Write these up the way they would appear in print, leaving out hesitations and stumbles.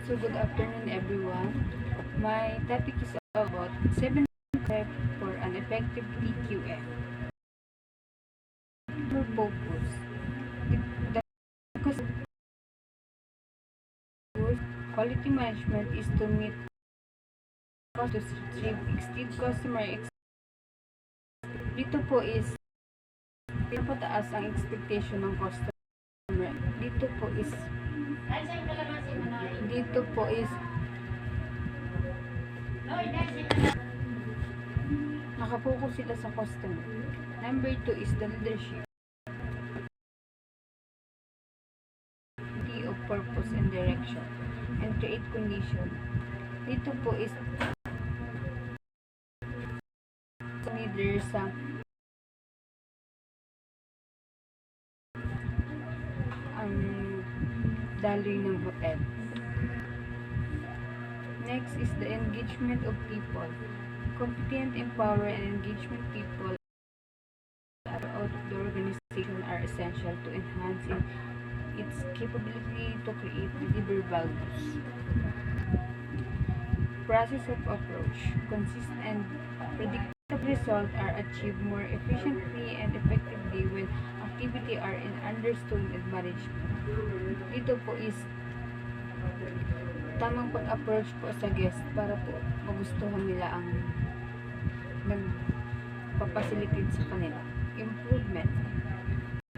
So good afternoon everyone. My topic is about 7 steps for an effective PQM. For focus. The focus of quality management is to meet to exceed customer dito po is pinapataas ang expectation ng customer. Dito po is nakapokus sila sa customer. Number 2 is the leadership. Of purpose and direction and create condition. Dito po is leader sa ang daloy ng hotel. Next is the engagement of people. Competent, empower, and engagement people out of the organization are essential to enhance its capability to create deliver values. Process of approach. Consistent and predictable results are achieved more efficiently and effectively when activity are understood and managed. Dito po is tamang pag-approach po sa guest para po magustuhan nila ang nagpapacilitate sa kanila. Improvement.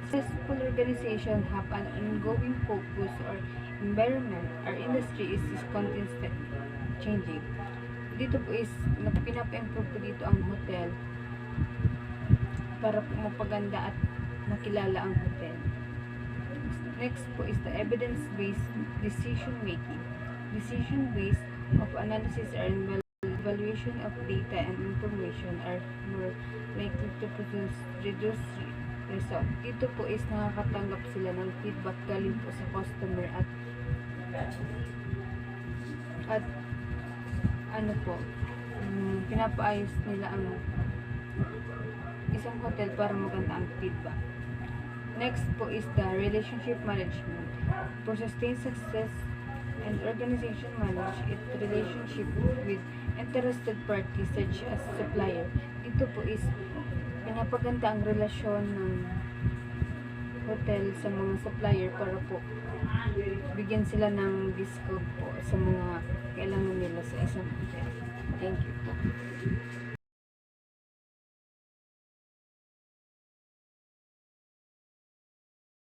Successful organization have an ongoing focus or environment. Our industry is constantly changing. Dito po is pinapa-improve po dito ang hotel para po mapaganda at makilala ang hotel. Next po is the evidence-based decision making. Decision-based of analysis and evaluation of data and information are more likely to produce reduced result. Dito po is nakakatanggap sila ng feedback galing po sa customer at ano po, pinapaayos nila ang isang hotel para maganda ang feedback. Next po is the relationship management. For sustained success and organization manage its relationship with interested parties such as supplier. Dito po is pinapaganda ang relasyon ng hotel sa mga supplier para po bigyan sila ng discount po sa mga kailangan nila sa isang hotel. Thank you po.